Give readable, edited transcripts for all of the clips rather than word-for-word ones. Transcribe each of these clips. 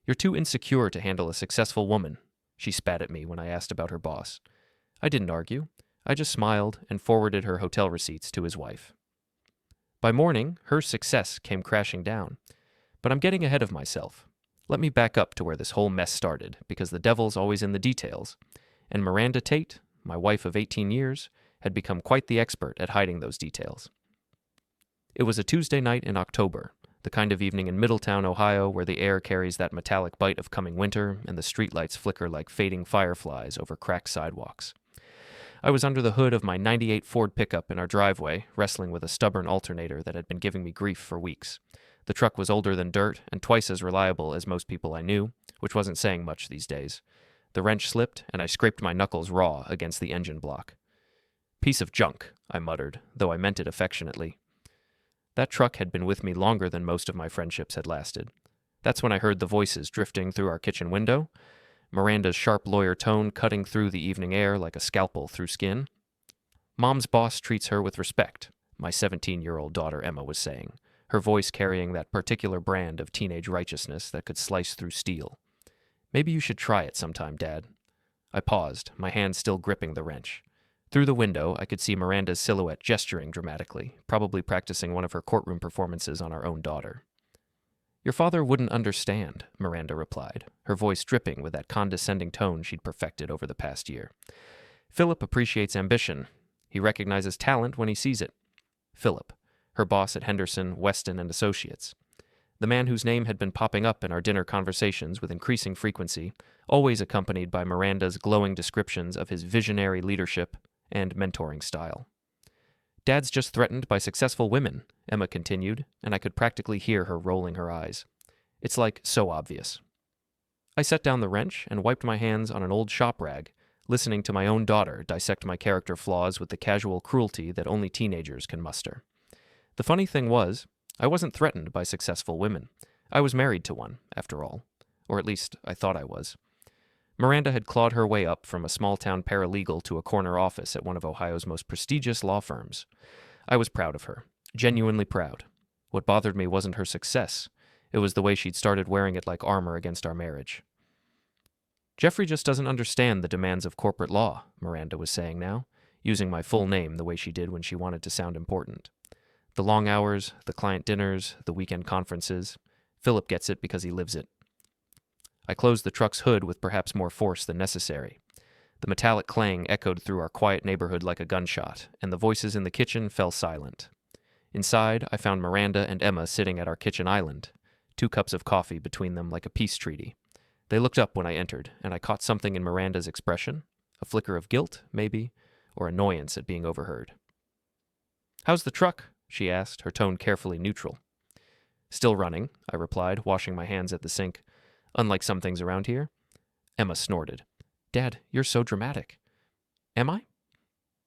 You're too insecure to handle a successful woman, she spat at me when I asked about her boss. I didn't argue. I just smiled and forwarded her hotel receipts to his wife. By morning, her success came crashing down. But I'm getting ahead of myself. Let me back up to where this whole mess started, because the devil's always in the details. And Miranda Tate, my wife of 18 years, had become quite the expert at hiding those details. It was a Tuesday night in October, the kind of evening in Middletown, Ohio, where the air carries that metallic bite of coming winter and the streetlights flicker like fading fireflies over cracked sidewalks. I was under the hood of my '98 Ford pickup in our driveway, wrestling with a stubborn alternator that had been giving me grief for weeks. The truck was older than dirt and twice as reliable as most people I knew, which wasn't saying much these days. The wrench slipped, and I scraped my knuckles raw against the engine block. "Piece of junk," I muttered, though I meant it affectionately. That truck had been with me longer than most of my friendships had lasted. That's when I heard the voices drifting through our kitchen window, Miranda's sharp lawyer tone cutting through the evening air like a scalpel through skin. "Mom's boss treats her with respect," my 17-year-old daughter Emma was saying, her voice carrying that particular brand of teenage righteousness that could slice through steel. "Maybe you should try it sometime, Dad." I paused, my hand still gripping the wrench. Through the window, I could see Miranda's silhouette gesturing dramatically, probably practicing one of her courtroom performances on our own daughter. "Your father wouldn't understand," Miranda replied, her voice dripping with that condescending tone she'd perfected over the past year. "Philip appreciates ambition. He recognizes talent when he sees it." Philip, her boss at Henderson, Weston, and Associates. The man whose name had been popping up in our dinner conversations with increasing frequency, always accompanied by Miranda's glowing descriptions of his visionary leadership and mentoring style. "Dad's just threatened by successful women," Emma continued, and I could practically hear her rolling her eyes. "It's like so obvious." I set down the wrench and wiped my hands on an old shop rag, listening to my own daughter dissect my character flaws with the casual cruelty that only teenagers can muster. The funny thing was, I wasn't threatened by successful women. I was married to one, after all. Or at least, I thought I was. Miranda had clawed her way up from a small-town paralegal to a corner office at one of Ohio's most prestigious law firms. I was proud of her, genuinely proud. What bothered me wasn't her success. It was the way she'd started wearing it like armor against our marriage. "Geoffrey just doesn't understand the demands of corporate law," Miranda was saying now, using my full name the way she did when she wanted to sound important. "The long hours, the client dinners, the weekend conferences. Philip gets it because he lives it." I closed the truck's hood with perhaps more force than necessary. The metallic clang echoed through our quiet neighborhood like a gunshot, and the voices in the kitchen fell silent. Inside, I found Miranda and Emma sitting at our kitchen island, 2 cups of coffee between them like a peace treaty. They looked up when I entered, and I caught something in Miranda's expression, a flicker of guilt, maybe, or annoyance at being overheard. "How's the truck?" she asked, her tone carefully neutral. "Still running," I replied, washing my hands at the sink. "Unlike some things around here." Emma snorted. "Dad, you're so dramatic." "Am I?"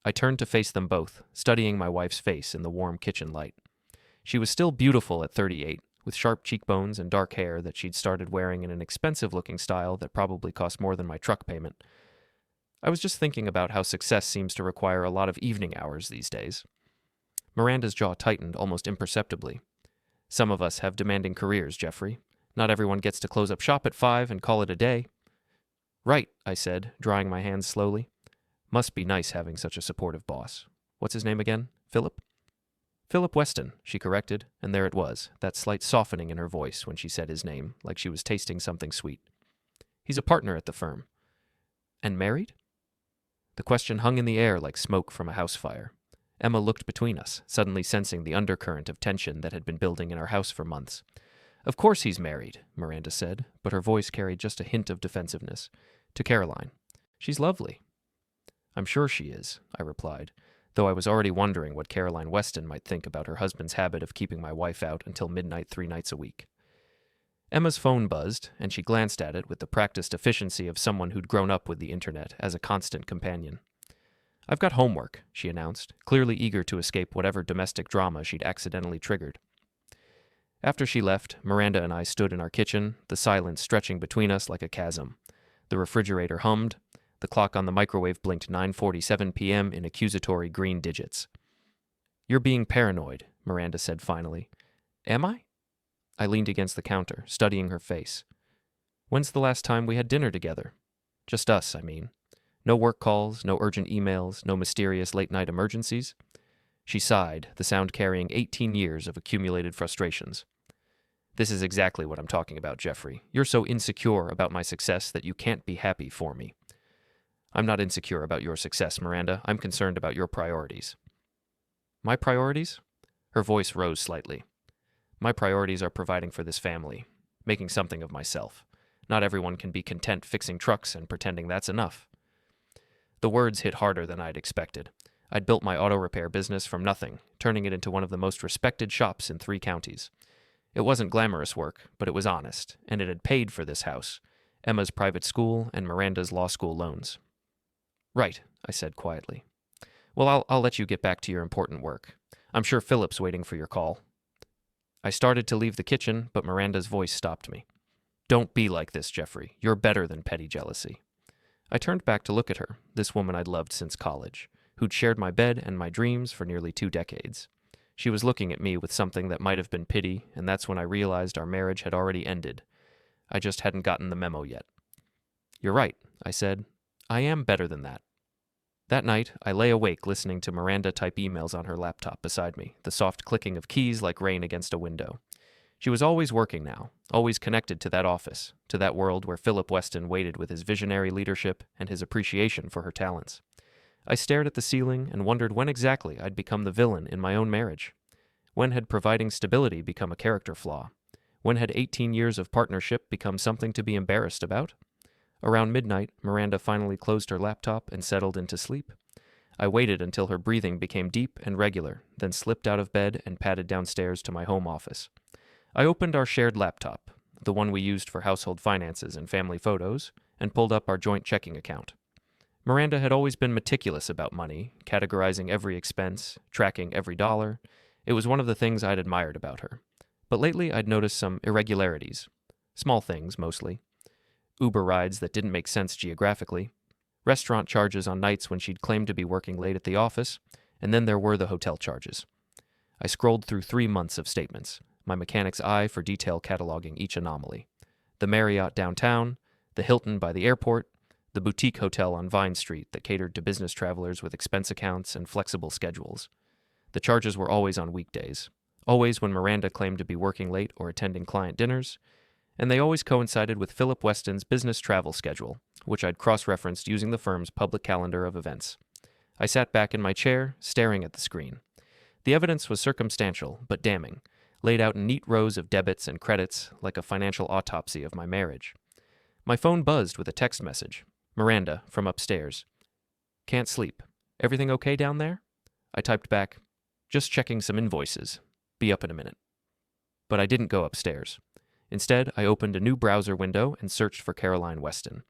I turned to face them both, studying my wife's face in the warm kitchen light. She was still beautiful at 38, with sharp cheekbones and dark hair that she'd started wearing in an expensive-looking style that probably cost more than my truck payment. I was just thinking about how success seems to require a lot of evening hours these days. Miranda's jaw tightened almost imperceptibly. "Some of us have demanding careers, Geoffrey. Not everyone gets to close up shop at 5 and call it a day." "Right," I said, drying my hands slowly. "Must be nice having such a supportive boss. What's his name again? Philip?" "Philip Weston," she corrected, and there it was, that slight softening in her voice when she said his name, like she was tasting something sweet. "He's a partner at the firm." "And married?" The question hung in the air like smoke from a house fire. Emma looked between us, suddenly sensing the undercurrent of tension that had been building in our house for months. "Of course he's married," Miranda said, but her voice carried just a hint of defensiveness. "To Caroline. She's lovely." "I'm sure she is," I replied, though I was already wondering what Caroline Weston might think about her husband's habit of keeping my wife out until midnight 3 nights a week. Emma's phone buzzed, and she glanced at it with the practiced efficiency of someone who'd grown up with the internet as a constant companion. "I've got homework," she announced, clearly eager to escape whatever domestic drama she'd accidentally triggered. After she left, Miranda and I stood in our kitchen, the silence stretching between us like a chasm. The refrigerator hummed. The clock on the microwave blinked 9:47 p.m. in accusatory green digits. "You're being paranoid," Miranda said finally. "Am I?" I leaned against the counter, studying her face. When's the last time we had dinner together? Just us, I mean. No work calls, no urgent emails, no mysterious late-night emergencies. She sighed, the sound carrying 18 years of accumulated frustrations. This is exactly what I'm talking about, Geoffrey. You're so insecure about my success that you can't be happy for me. I'm not insecure about your success, Miranda. I'm concerned about your priorities. My priorities? Her voice rose slightly. My priorities are providing for this family, making something of myself. Not everyone can be content fixing trucks and pretending that's enough. The words hit harder than I'd expected. I'd built my auto repair business from nothing, turning it into one of the most respected shops in 3 counties. It wasn't glamorous work, but it was honest, and it had paid for this house, Emma's private school, and Miranda's law school loans. Right, I said quietly. Well, I'll let you get back to your important work. I'm sure Philip's waiting for your call. I started to leave the kitchen, but Miranda's voice stopped me. Don't be like this, Geoffrey. You're better than petty jealousy. I turned back to look at her, this woman I'd loved since college, who'd shared my bed and my dreams for nearly 2 decades. She was looking at me with something that might have been pity, and that's when I realized our marriage had already ended. I just hadn't gotten the memo yet. You're right, I said. I am better than that. That night, I lay awake listening to Miranda type emails on her laptop beside me, the soft clicking of keys like rain against a window. She was always working now, always connected to that office, to that world where Philip Weston waited with his visionary leadership and his appreciation for her talents. I stared at the ceiling and wondered when exactly I'd become the villain in my own marriage. When had providing stability become a character flaw? When had 18 years of partnership become something to be embarrassed about? Around midnight, Miranda finally closed her laptop and settled into sleep. I waited until her breathing became deep and regular, then slipped out of bed and padded downstairs to my home office. I opened our shared laptop, the one we used for household finances and family photos, and pulled up our joint checking account. Miranda had always been meticulous about money, categorizing every expense, tracking every dollar. It was one of the things I'd admired about her. But lately I'd noticed some irregularities. Small things, mostly. Uber rides that didn't make sense geographically, restaurant charges on nights when she'd claimed to be working late at the office, and then there were the hotel charges. I scrolled through 3 months of statements, my mechanic's eye for detail cataloging each anomaly. The Marriott downtown, the Hilton by the airport, the boutique hotel on Vine Street that catered to business travelers with expense accounts and flexible schedules. The charges were always on weekdays, always when Miranda claimed to be working late or attending client dinners, and they always coincided with Philip Weston's business travel schedule, which I'd cross-referenced using the firm's public calendar of events. I sat back in my chair, staring at the screen. The evidence was circumstantial, but damning, laid out in neat rows of debits and credits like a financial autopsy of my marriage. My phone buzzed with a text message. Miranda, from upstairs. Can't sleep. Everything okay down there? I typed back, just checking some invoices. Be up in a minute. But I didn't go upstairs. Instead, I opened a new browser window and searched for Caroline Weston.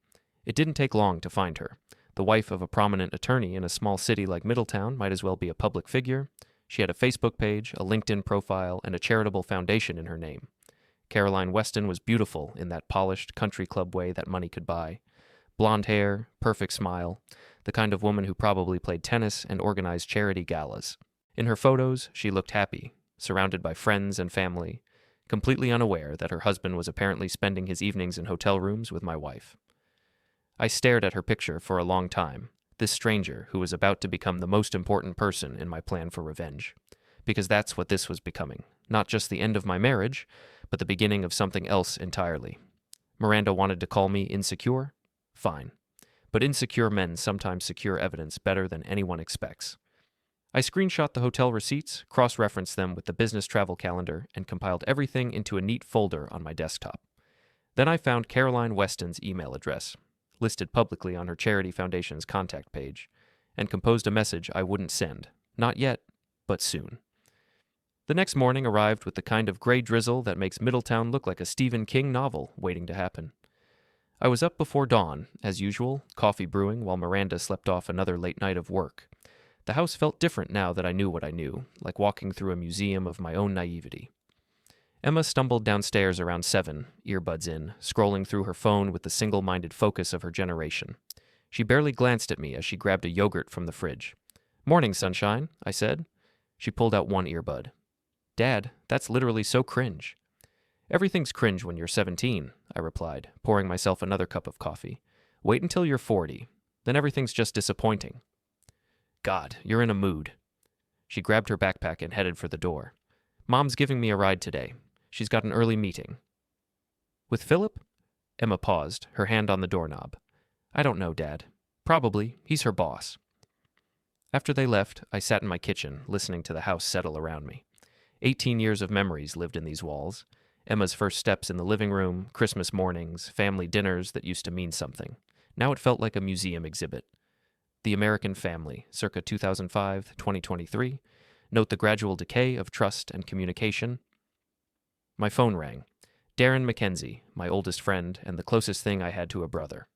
It didn't take long to find her. The wife of a prominent attorney in a small city like Middletown might as well be a public figure. She had a Facebook page, a LinkedIn profile, and a charitable foundation in her name. Caroline Weston was beautiful in that polished country club way that money could buy. Blonde hair, perfect smile, the kind of woman who probably played tennis and organized charity galas. In her photos, she looked happy, surrounded by friends and family, completely unaware that her husband was apparently spending his evenings in hotel rooms with my wife. I stared at her picture for a long time, this stranger who was about to become the most important person in my plan for revenge. Because that's what this was becoming, not just the end of my marriage, but the beginning of something else entirely. Miranda wanted to call me insecure? Fine. But insecure men sometimes secure evidence better than anyone expects. I screenshot the hotel receipts, cross-referenced them with the business travel calendar, and compiled everything into a neat folder on my desktop. Then I found Caroline Weston's email address, listed publicly on her charity foundation's contact page, and composed a message I wouldn't send. Not yet, but soon. The next morning arrived with the kind of gray drizzle that makes Middletown look like a Stephen King novel waiting to happen. I was up before dawn, as usual, coffee brewing while Miranda slept off another late night of work. The house felt different now that I knew what I knew, like walking through a museum of my own naivety. Emma stumbled downstairs around 7, earbuds in, scrolling through her phone with the single-minded focus of her generation. She barely glanced at me as she grabbed a yogurt from the fridge. "Morning, sunshine," I said. She pulled out one earbud. "Dad, that's literally so cringe." "Everything's cringe when you're 17," I replied, pouring myself another cup of coffee. Wait until you're 40. Then everything's just disappointing. God, you're in a mood. She grabbed her backpack and headed for the door. Mom's giving me a ride today. She's got an early meeting. With Philip? Emma paused, her hand on the doorknob. I don't know, Dad. Probably. He's her boss. After they left, I sat in my kitchen, listening to the house settle around me. 18 years of memories lived in these walls. Emma's first steps in the living room, Christmas mornings, family dinners that used to mean something. Now it felt like a museum exhibit. The American Family, circa 2005-2023. Note the gradual decay of trust and communication. My phone rang. Darren McKenzie, my oldest friend and the closest thing I had to a brother.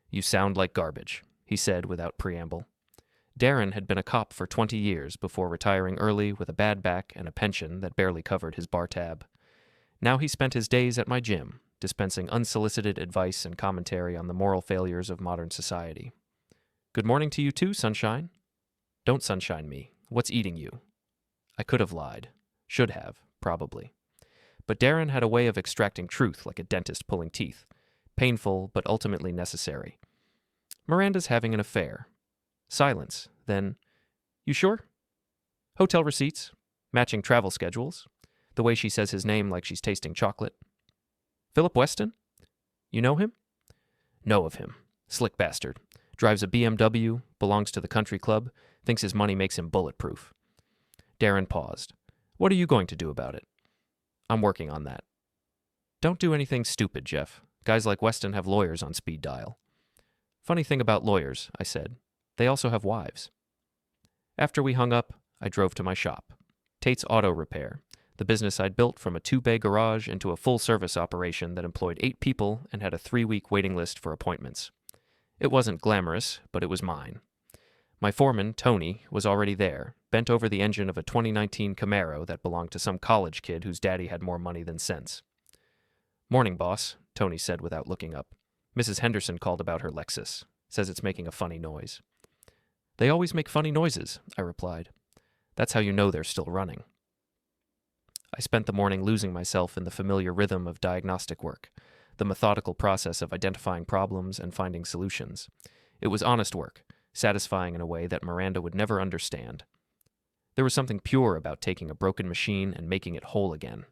You sound like garbage, he said without preamble. Darren had been a cop for 20 years before retiring early with a bad back and a pension that barely covered his bar tab. Now he spent his days at my gym, dispensing unsolicited advice and commentary on the moral failures of modern society. Good morning to you too, sunshine. Don't sunshine me. What's eating you? I could have lied. Should have, probably. But Darren had a way of extracting truth like a dentist pulling teeth. Painful, but ultimately necessary. Miranda's having an affair. Silence. Then, you sure? Hotel receipts. Matching travel schedules. The way she says his name like she's tasting chocolate. Philip Weston? You know him? Know of him. Slick bastard. Drives a BMW, belongs to the country club, thinks his money makes him bulletproof. Darren paused. What are you going to do about it? I'm working on that. Don't do anything stupid, Jeff. Guys like Weston have lawyers on speed dial. Funny thing about lawyers, I said. They also have wives. After we hung up, I drove to my shop. Tate's Auto Repair, the business I'd built from a 2-bay garage into a full-service operation that employed 8 people and had a 3-week waiting list for appointments. It wasn't glamorous, but it was mine. My foreman, Tony, was already there, bent over the engine of a 2019 Camaro that belonged to some college kid whose daddy had more money than sense. Morning, boss, Tony said without looking up. Mrs. Henderson called about her Lexus. Says it's making a funny noise. They always make funny noises, I replied. That's how you know they're still running. I spent the morning losing myself in the familiar rhythm of diagnostic work, the methodical process of identifying problems and finding solutions. It was honest work, satisfying in a way that Miranda would never understand. There was something pure about taking a broken machine and making it whole again.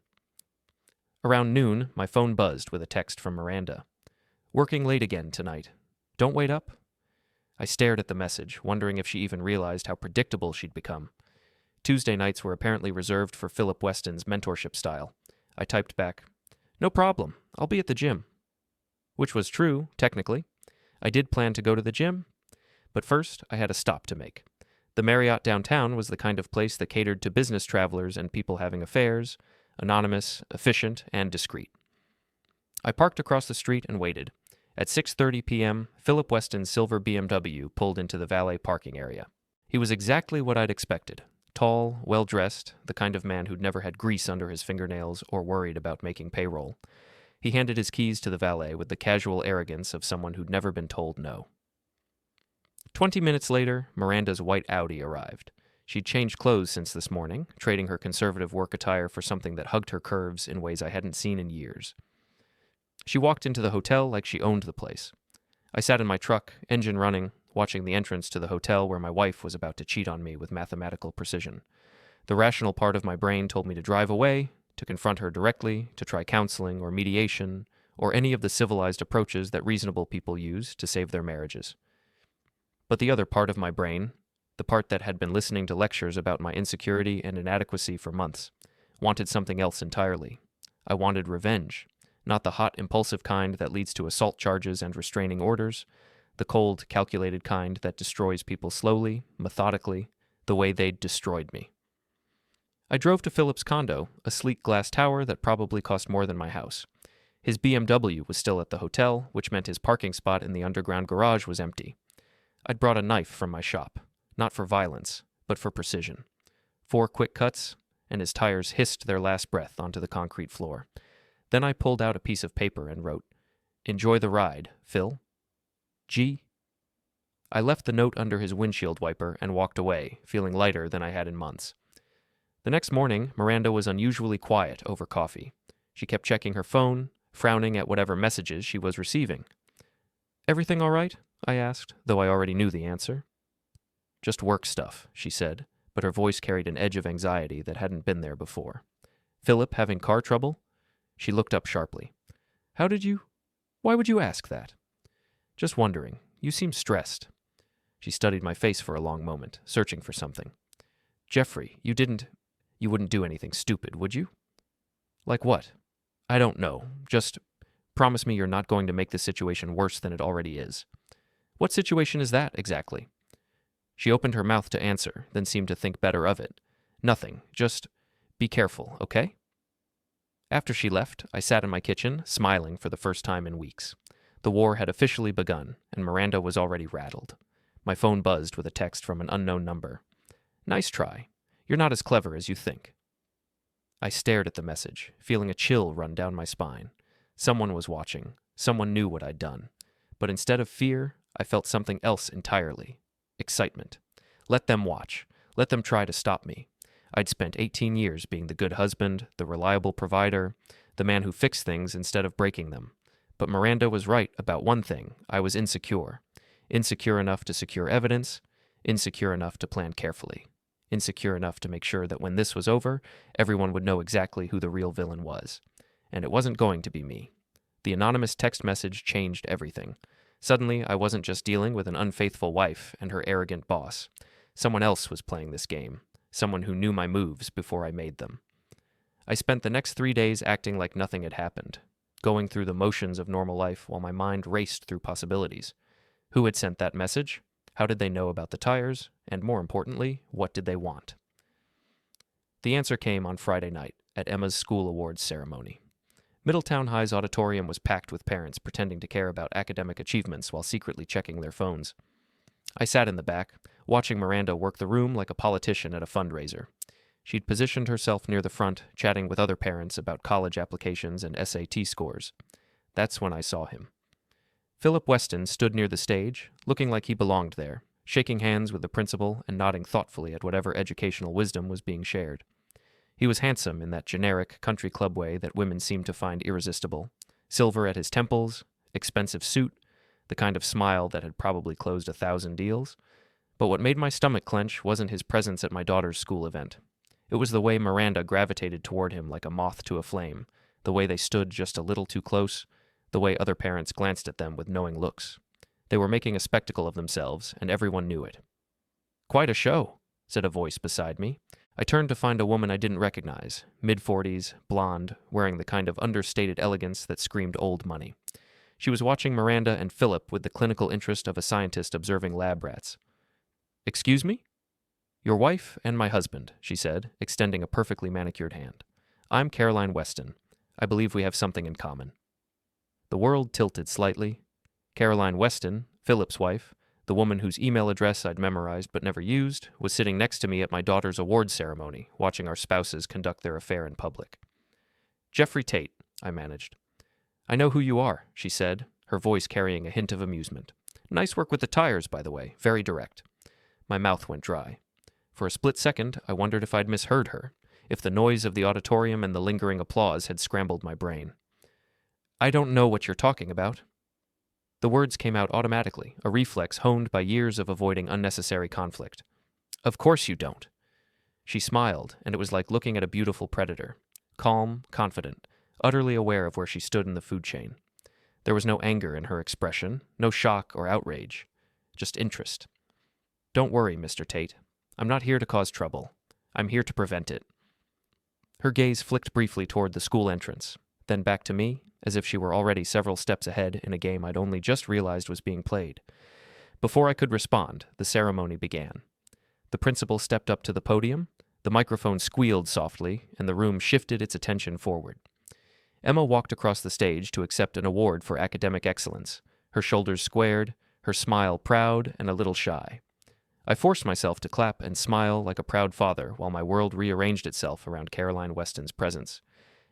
Around noon, my phone buzzed with a text from Miranda. Working late again tonight. Don't wait up? I stared at the message, wondering if she even realized how predictable she'd become. Tuesday nights were apparently reserved for Philip Weston's mentorship style. I typed back, No problem, I'll be at the gym. Which was true, technically. I did plan to go to the gym, but first I had a stop to make. The Marriott downtown was the kind of place that catered to business travelers and people having affairs, anonymous, efficient, and discreet. I parked across the street and waited. At 6:30 p.m., Philip Weston's silver BMW pulled into the valet parking area. He was exactly what I'd expected. Tall, well-dressed, the kind of man who'd never had grease under his fingernails or worried about making payroll. He handed his keys to the valet with the casual arrogance of someone who'd never been told no. 20 minutes later, Miranda's white Audi arrived. She'd changed clothes since this morning, trading her conservative work attire for something that hugged her curves in ways I hadn't seen in years. She walked into the hotel like she owned the place. I sat in my truck, engine running, watching the entrance to the hotel where my wife was about to cheat on me with mathematical precision. The rational part of my brain told me to drive away, to confront her directly, to try counseling or mediation, or any of the civilized approaches that reasonable people use to save their marriages. But the other part of my brain, the part that had been listening to lectures about my insecurity and inadequacy for months, wanted something else entirely. I wanted revenge. Not the hot, impulsive kind that leads to assault charges and restraining orders, the cold, calculated kind that destroys people slowly, methodically, the way they'd destroyed me. I drove to Philip's condo, a sleek glass tower that probably cost more than my house. His BMW was still at the hotel, which meant his parking spot in the underground garage was empty. I'd brought a knife from my shop, not for violence, but for precision. 4 quick cuts, and his tires hissed their last breath onto the concrete floor. Then I pulled out a piece of paper and wrote, Enjoy the ride, Phil. G. I left the note under his windshield wiper and walked away, feeling lighter than I had in months. The next morning, Miranda was unusually quiet over coffee. She kept checking her phone, frowning at whatever messages she was receiving. "Everything all right?" I asked, though I already knew the answer. "Just work stuff," she said, but her voice carried an edge of anxiety that hadn't been there before. "Philip having car trouble?" She looked up sharply. Why would you ask that?" "Just wondering. You seem stressed." She studied my face for a long moment, searching for something. "Geoffrey, you wouldn't do anything stupid, would you?" "Like what?" "I don't know. Just promise me you're not going to make the situation worse than it already is." "What situation is that, exactly?" She opened her mouth to answer, then seemed to think better of it. "Nothing. Just be careful, okay?" After she left, I sat in my kitchen, smiling for the first time in weeks. The war had officially begun, and Miranda was already rattled. My phone buzzed with a text from an unknown number. "Nice try. You're not as clever as you think." I stared at the message, feeling a chill run down my spine. Someone was watching. Someone knew what I'd done. But instead of fear, I felt something else entirely. Excitement. Let them watch. Let them try to stop me. I'd spent 18 years being the good husband, the reliable provider, the man who fixed things instead of breaking them. But Miranda was right about one thing. I was insecure. Insecure enough to secure evidence, insecure enough to plan carefully, insecure enough to make sure that when this was over, everyone would know exactly who the real villain was. And it wasn't going to be me. The anonymous text message changed everything. Suddenly, I wasn't just dealing with an unfaithful wife and her arrogant boss. Someone else was playing this game. Someone who knew my moves before I made them. I spent the next 3 days acting like nothing had happened, going through the motions of normal life while my mind raced through possibilities. Who had sent that message? How did they know about the tires? And more importantly, what did they want? The answer came on Friday night at Emma's school awards ceremony. Middletown High's auditorium was packed with parents pretending to care about academic achievements while secretly checking their phones. I sat in the back, watching Miranda work the room like a politician at a fundraiser. She'd positioned herself near the front, chatting with other parents about college applications and SAT scores. That's when I saw him. Philip Weston stood near the stage, looking like he belonged there, shaking hands with the principal and nodding thoughtfully at whatever educational wisdom was being shared. He was handsome in that generic country club way that women seem to find irresistible. Silver at his temples, expensive suit, the kind of smile that had probably closed 1,000 deals. But what made my stomach clench wasn't his presence at my daughter's school event. It was the way Miranda gravitated toward him like a moth to a flame, the way they stood just a little too close, the way other parents glanced at them with knowing looks. They were making a spectacle of themselves, and everyone knew it. "Quite a show," said a voice beside me. I turned to find a woman I didn't recognize, mid-40s, blonde, wearing the kind of understated elegance that screamed old money. She was watching Miranda and Philip with the clinical interest of a scientist observing lab rats. "Excuse me?" "Your wife and my husband," she said, extending a perfectly manicured hand. "I'm Caroline Weston. I believe we have something in common." The world tilted slightly. Caroline Weston, Philip's wife, the woman whose email address I'd memorized but never used, was sitting next to me at my daughter's awards ceremony, watching our spouses conduct their affair in public. "Geoffrey Tate," I managed. "I know who you are," she said, her voice carrying a hint of amusement. "Nice work with the tires, by the way, very direct." My mouth went dry. For a split second, I wondered if I'd misheard her, if the noise of the auditorium and the lingering applause had scrambled my brain. "I don't know what you're talking about." The words came out automatically, a reflex honed by years of avoiding unnecessary conflict. "Of course you don't." She smiled, and it was like looking at a beautiful predator. Calm, confident, utterly aware of where she stood in the food chain. There was no anger in her expression, no shock or outrage, just interest. "Don't worry, Mr. Tate. I'm not here to cause trouble. I'm here to prevent it." Her gaze flicked briefly toward the school entrance, then back to me, as if she were already several steps ahead in a game I'd only just realized was being played. Before I could respond, the ceremony began. The principal stepped up to the podium, the microphone squealed softly, and the room shifted its attention forward. Emma walked across the stage to accept an award for academic excellence, her shoulders squared, her smile proud and a little shy. I forced myself to clap and smile like a proud father while my world rearranged itself around Caroline Weston's presence.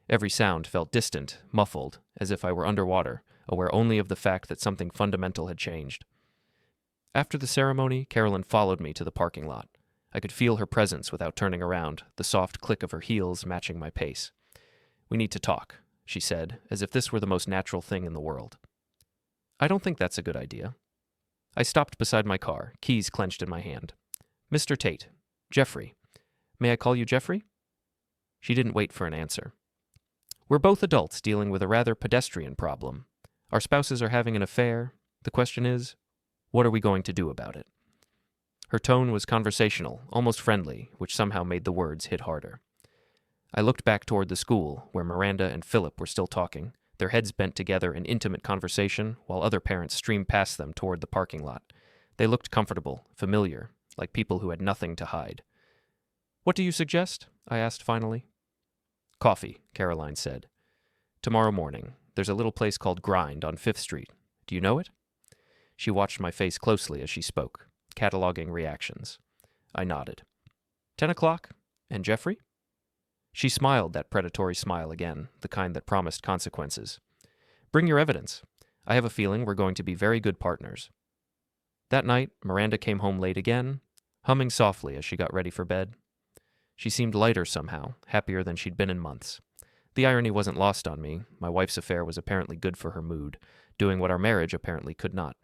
Every sound felt distant, muffled, as if I were underwater, aware only of the fact that something fundamental had changed. After the ceremony, Carolyn followed me to the parking lot. I could feel her presence without turning around, the soft click of her heels matching my pace. "We need to talk," she said, as if this were the most natural thing in the world. I don't think that's a good idea. I stopped beside my car, keys clenched in my hand. Mr. Tate. Geoffrey. May I call you Geoffrey? She didn't wait for an answer. We're both adults dealing with a rather pedestrian problem. Our spouses are having an affair. The question is, what are we going to do about it? Her tone was conversational, almost friendly, which somehow made the words hit harder. I looked back toward the school, where Miranda and Philip were still talking, their heads bent together in intimate conversation, while other parents streamed past them toward the parking lot. They looked comfortable, familiar, like people who had nothing to hide. What do you suggest? I asked finally. Coffee, Caroline said. Tomorrow morning, there's a little place called Grind on 5th Street. Do you know it? She watched my face closely as she spoke, cataloging reactions. I nodded. 10 o'clock? And Geoffrey? She smiled that predatory smile again, the kind that promised consequences. Bring your evidence. I have a feeling we're going to be very good partners. That night, Miranda came home late again, humming softly as she got ready for bed. She seemed lighter somehow, happier than she'd been in months. The irony wasn't lost on me. My wife's affair was apparently good for her mood, doing what our marriage apparently could not.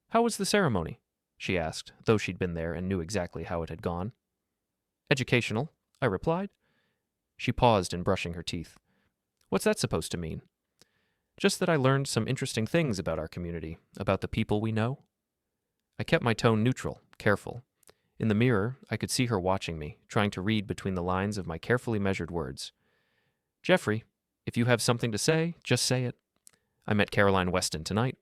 How was the ceremony? She asked, though she'd been there and knew exactly how it had gone. Educational, I replied. She paused in brushing her teeth. What's that supposed to mean? Just that I learned some interesting things about our community, about the people we know. I kept my tone neutral, careful. In the mirror, I could see her watching me, trying to read between the lines of my carefully measured words. Geoffrey, if you have something to say, just say it. I met Caroline Weston tonight.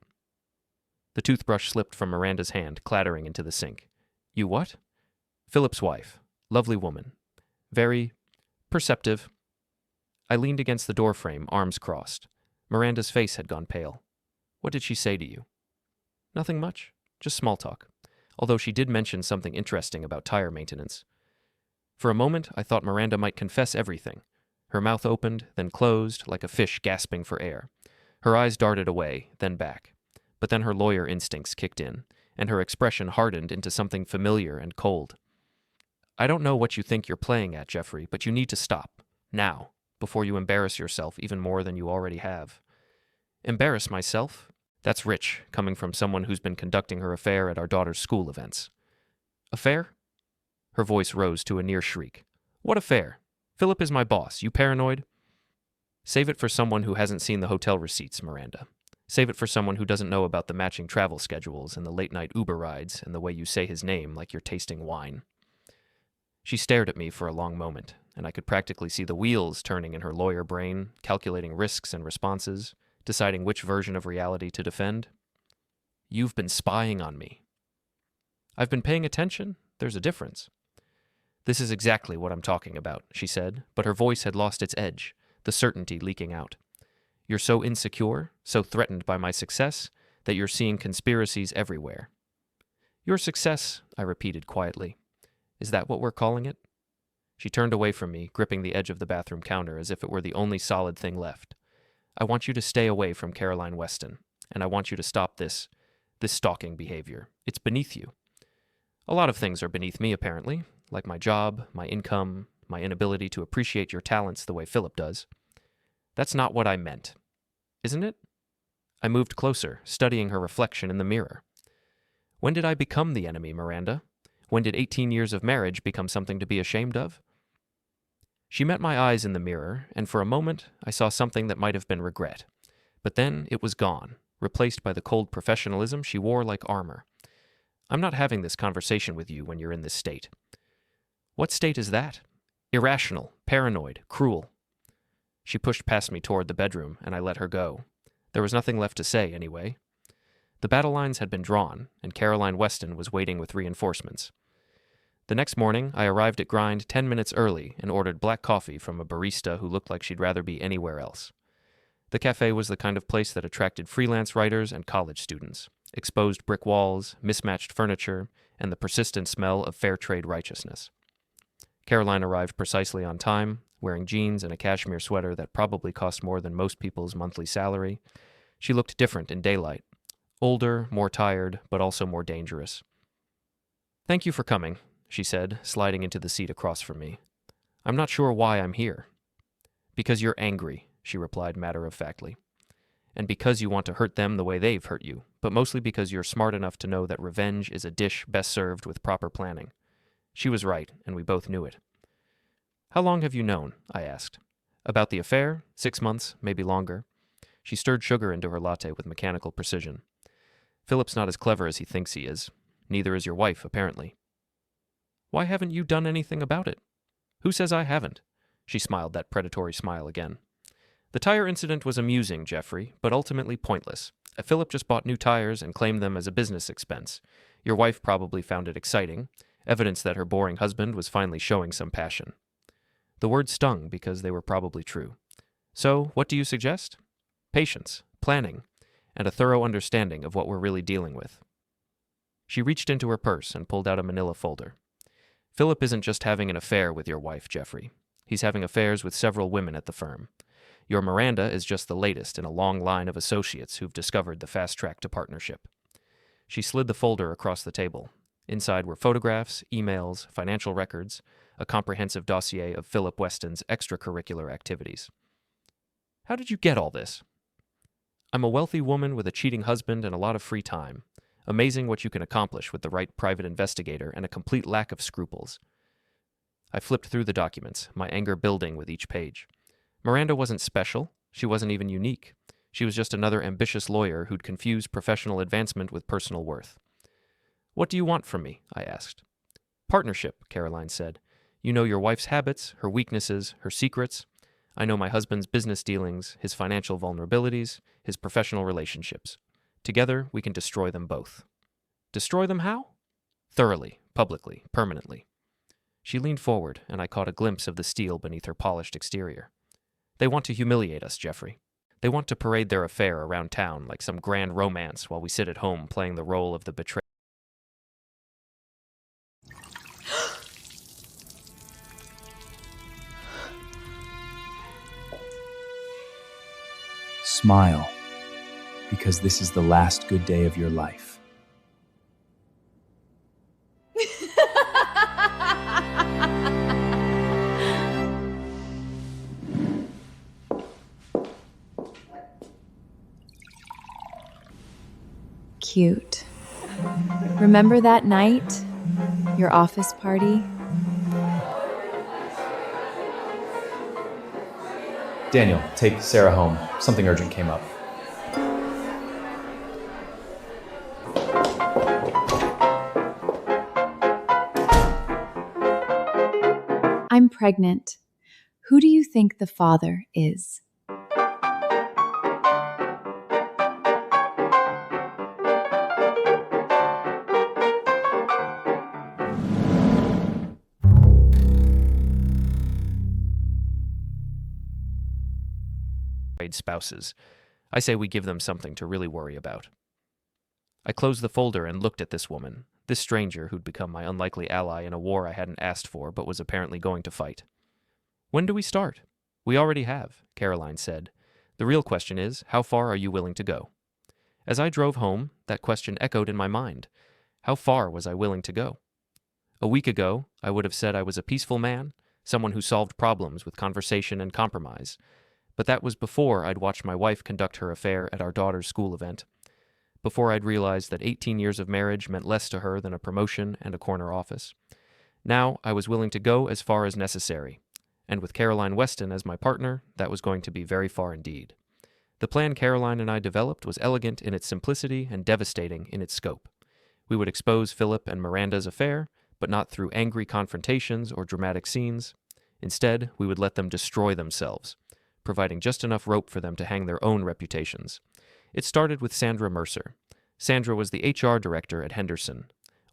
The toothbrush slipped from Miranda's hand, clattering into the sink. You what? Philip's wife. Lovely woman. Very perceptive. I leaned against the doorframe, arms crossed. Miranda's face had gone pale. What did she say to you? Nothing much. Just small talk. Although she did mention something interesting about tire maintenance. For a moment, I thought Miranda might confess everything. Her mouth opened, then closed, like a fish gasping for air. Her eyes darted away, then back. But then her lawyer instincts kicked in, and her expression hardened into something familiar and cold. I don't know what you think you're playing at, Geoffrey, but you need to stop. Now, before you embarrass yourself even more than you already have. Embarrass myself? That's rich, coming from someone who's been conducting her affair at our daughter's school events. Affair? Her voice rose to a near shriek. What affair? Philip is my boss. You paranoid? Save it for someone who hasn't seen the hotel receipts, Miranda. Save it for someone who doesn't know about the matching travel schedules and the late-night Uber rides and the way you say his name like you're tasting wine. She stared at me for a long moment, and I could practically see the wheels turning in her lawyer brain, calculating risks and responses, deciding which version of reality to defend. You've been spying on me. I've been paying attention. There's a difference. This is exactly what I'm talking about, she said, but her voice had lost its edge, the certainty leaking out. You're so insecure, so threatened by my success, that you're seeing conspiracies everywhere. Your success, I repeated quietly. Is that what we're calling it? She turned away from me, gripping the edge of the bathroom counter as if it were the only solid thing left. I want you to stay away from Caroline Weston, and I want you to stop this stalking behavior. It's beneath you. A lot of things are beneath me, apparently, like my job, my income, my inability to appreciate your talents the way Philip does. That's not what I meant. Isn't it? I moved closer, studying her reflection in the mirror. When did I become the enemy, Miranda? When did 18 years of marriage become something to be ashamed of? She met my eyes in the mirror, and for a moment I saw something that might have been regret. But then it was gone, replaced by the cold professionalism she wore like armor. I'm not having this conversation with you when you're in this state. What state is that? Irrational, paranoid, cruel. She pushed past me toward the bedroom, and I let her go. There was nothing left to say, anyway. The battle lines had been drawn, and Caroline Weston was waiting with reinforcements. The next morning, I arrived at Grind 10 minutes early and ordered black coffee from a barista who looked like she'd rather be anywhere else. The cafe was the kind of place that attracted freelance writers and college students. Exposed brick walls, mismatched furniture, and the persistent smell of fair trade righteousness. Caroline arrived precisely on time, wearing jeans and a cashmere sweater that probably cost more than most people's monthly salary. She looked different in daylight. Older, more tired, but also more dangerous. Thank you for coming, she said, sliding into the seat across from me. I'm not sure why I'm here. Because you're angry, she replied matter-of-factly. And because you want to hurt them the way they've hurt you, but mostly because you're smart enough to know that revenge is a dish best served with proper planning. She was right, and we both knew it. How long have you known? I asked. About the affair? 6 months, maybe longer. She stirred sugar into her latte with mechanical precision. Philip's not as clever as he thinks he is. Neither is your wife, apparently. Why haven't you done anything about it? Who says I haven't? She smiled that predatory smile again. The tire incident was amusing, Geoffrey, but ultimately pointless. Philip just bought new tires and claimed them as a business expense. Your wife probably found it exciting, evidence that her boring husband was finally showing some passion. The words stung because they were probably true. So, what do you suggest? Patience, planning, and a thorough understanding of what we're really dealing with. She reached into her purse and pulled out a manila folder. Philip isn't just having an affair with your wife, Geoffrey. He's having affairs with several women at the firm. Your Miranda is just the latest in a long line of associates who've discovered the fast track to partnership. She slid the folder across the table. Inside were photographs, emails, financial records, a comprehensive dossier of Philip Weston's extracurricular activities. How did you get all this? I'm a wealthy woman with a cheating husband and a lot of free time. Amazing what you can accomplish with the right private investigator and a complete lack of scruples. I flipped through the documents, my anger building with each page. Miranda wasn't special. She wasn't even unique. She was just another ambitious lawyer who'd confused professional advancement with personal worth. What do you want from me? I asked. Partnership, Caroline said. You know your wife's habits, her weaknesses, her secrets. I know my husband's business dealings, his financial vulnerabilities, his professional relationships. Together, we can destroy them both. Destroy them how? Thoroughly, publicly, permanently. She leaned forward, and I caught a glimpse of the steel beneath her polished exterior. They want to humiliate us, Geoffrey. They want to parade their affair around town like some grand romance while we sit at home playing the role of the betrayer. Smile, because this is the last good day of your life. Cute. Remember that night? Your office party? Daniel, take Sarah home. Something urgent came up. I'm pregnant. Who do you think the father is? Spouses. I say we give them something to really worry about. I closed the folder and looked at this woman, this stranger who'd become my unlikely ally in a war I hadn't asked for but was apparently going to fight. When do we start? We already have, Caroline said. The real question is, how far are you willing to go? As I drove home, that question echoed in my mind. How far was I willing to go? A week ago, I would have said I was a peaceful man, someone who solved problems with conversation and compromise. But that was before I'd watched my wife conduct her affair at our daughter's school event, before I'd realized that 18 years of marriage meant less to her than a promotion and a corner office. Now I was willing to go as far as necessary, and with Caroline Weston as my partner, that was going to be very far indeed. The plan Caroline and I developed was elegant in its simplicity and devastating in its scope. We would expose Philip and Miranda's affair, but not through angry confrontations or dramatic scenes. Instead, we would let them destroy themselves, providing just enough rope for them to hang their own reputations. It started with Sandra Mercer. Sandra was the HR director at Henderson,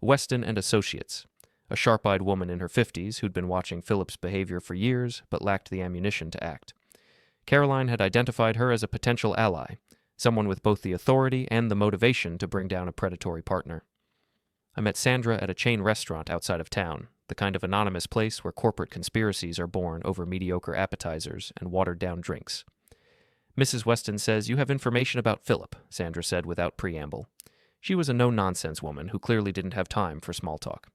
Weston and Associates, a sharp-eyed woman in her 50s who'd been watching Philip's behavior for years but lacked the ammunition to act. Caroline had identified her as a potential ally, someone with both the authority and the motivation to bring down a predatory partner. I met Sandra at a chain restaurant outside of town, the kind of anonymous place where corporate conspiracies are born over mediocre appetizers and watered-down drinks. Mrs. Weston says you have information about Philip, Sandra said without preamble. She was a no-nonsense woman who clearly didn't have time for small talk.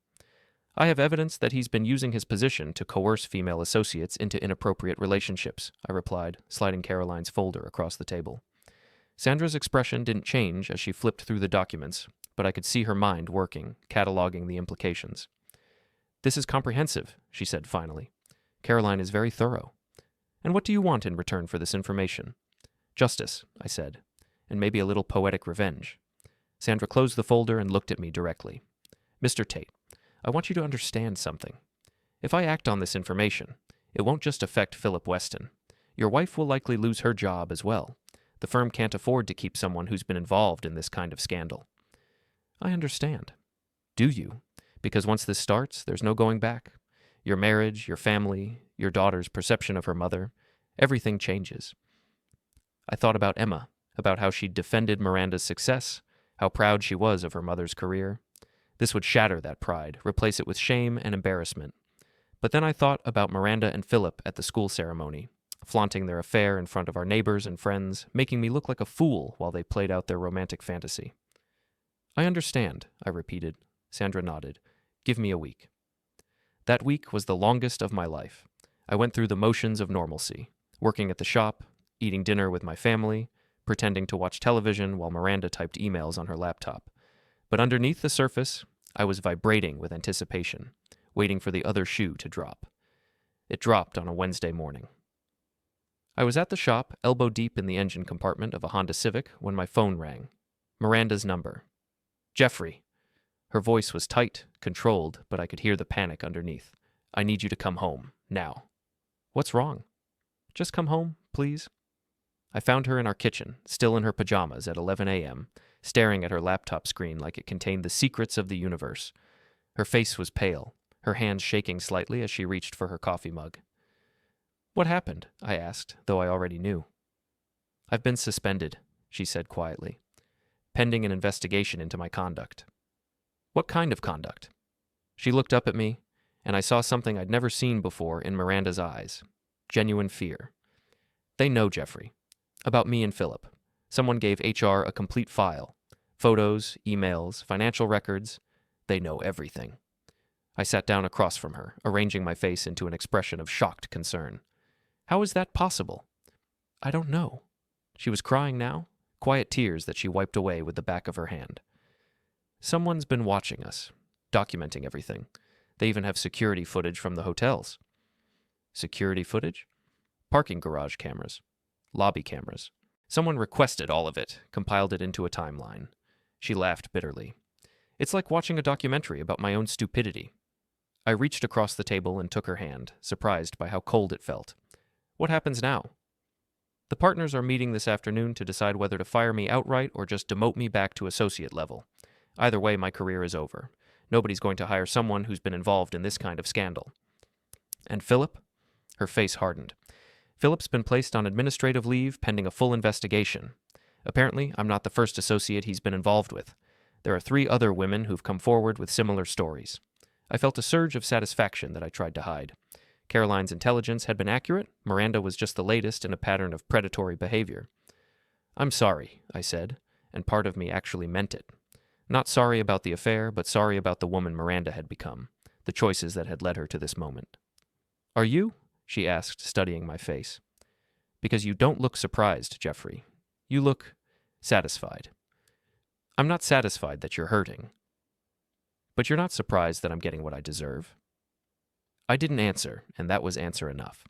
I have evidence that he's been using his position to coerce female associates into inappropriate relationships, I replied, sliding Caroline's folder across the table. Sandra's expression didn't change as she flipped through the documents, but I could see her mind working, cataloging the implications. This is comprehensive, she said finally. Caroline is very thorough. And what do you want in return for this information? Justice, I said, and maybe a little poetic revenge. Sandra closed the folder and looked at me directly. Mr. Tate, I want you to understand something. If I act on this information, it won't just affect Philip Weston. Your wife will likely lose her job as well. The firm can't afford to keep someone who's been involved in this kind of scandal. I understand. Do you? Because once this starts, there's no going back. Your marriage, your family, your daughter's perception of her mother, everything changes. I thought about Emma, about how she'd defended Miranda's success, how proud she was of her mother's career. This would shatter that pride, replace it with shame and embarrassment. But then I thought about Miranda and Philip at the school ceremony, flaunting their affair in front of our neighbors and friends, making me look like a fool while they played out their romantic fantasy. I understand, I repeated. Sandra nodded. Give me a week. That week was the longest of my life. I went through the motions of normalcy, working at the shop, eating dinner with my family, pretending to watch television while Miranda typed emails on her laptop. But underneath the surface, I was vibrating with anticipation, waiting for the other shoe to drop. It dropped on a Wednesday morning. I was at the shop, elbow deep in the engine compartment of a Honda Civic, when my phone rang. Miranda's number. Geoffrey. Her voice was tight, controlled, but I could hear the panic underneath. I need you to come home, now. What's wrong? Just come home, please. I found her in our kitchen, still in her pajamas at 11 a.m., staring at her laptop screen like it contained the secrets of the universe. Her face was pale, her hands shaking slightly as she reached for her coffee mug. What happened? I asked, though I already knew. I've been suspended, she said quietly, pending an investigation into my conduct. What kind of conduct? She looked up at me, and I saw something I'd never seen before in Miranda's eyes. Genuine fear. They know, Geoffrey. About me and Philip. Someone gave HR a complete file. Photos, emails, financial records. They know everything. I sat down across from her, arranging my face into an expression of shocked concern. How is that possible? I don't know. She was crying now, quiet tears that she wiped away with the back of her hand. Someone's been watching us, documenting everything. They even have security footage from the hotels. Security footage? Parking garage cameras. Lobby cameras. Someone requested all of it, compiled it into a timeline. She laughed bitterly. It's like watching a documentary about my own stupidity. I reached across the table and took her hand, surprised by how cold it felt. What happens now? The partners are meeting this afternoon to decide whether to fire me outright or just demote me back to associate level. Either way, my career is over. Nobody's going to hire someone who's been involved in this kind of scandal. And Philip? Her face hardened. Philip's been placed on administrative leave pending a full investigation. Apparently, I'm not the first associate he's been involved with. There are 3 other women who've come forward with similar stories. I felt a surge of satisfaction that I tried to hide. Caroline's intelligence had been accurate. Miranda was just the latest in a pattern of predatory behavior. I'm sorry, I said, and part of me actually meant it. Not sorry about the affair, but sorry about the woman Miranda had become, the choices that had led her to this moment. Are you? She asked, studying my face. Because you don't look surprised, Geoffrey. You look satisfied. I'm not satisfied that you're hurting. But you're not surprised that I'm getting what I deserve. I didn't answer, and that was answer enough.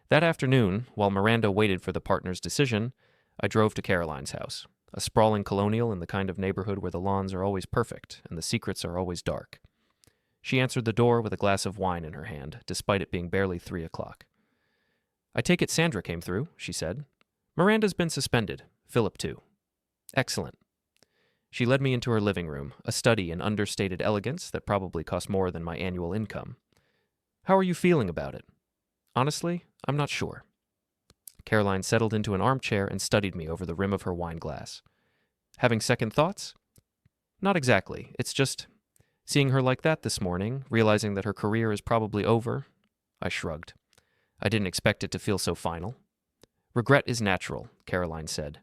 That afternoon, while Miranda waited for the partner's decision, I drove to Caroline's house, a sprawling colonial in the kind of neighborhood where the lawns are always perfect and the secrets are always dark. She answered the door with a glass of wine in her hand, despite it being barely 3 o'clock. I take it Sandra came through, she said. Miranda's been suspended. Philip, too. Excellent. She led me into her living room, a study in understated elegance that probably cost more than my annual income. How are you feeling about it? Honestly, I'm not sure. Caroline settled into an armchair and studied me over the rim of her wine glass. Having second thoughts? Not exactly. It's just seeing her like that this morning, realizing that her career is probably over. I shrugged. I didn't expect it to feel so final. Regret is natural, Caroline said.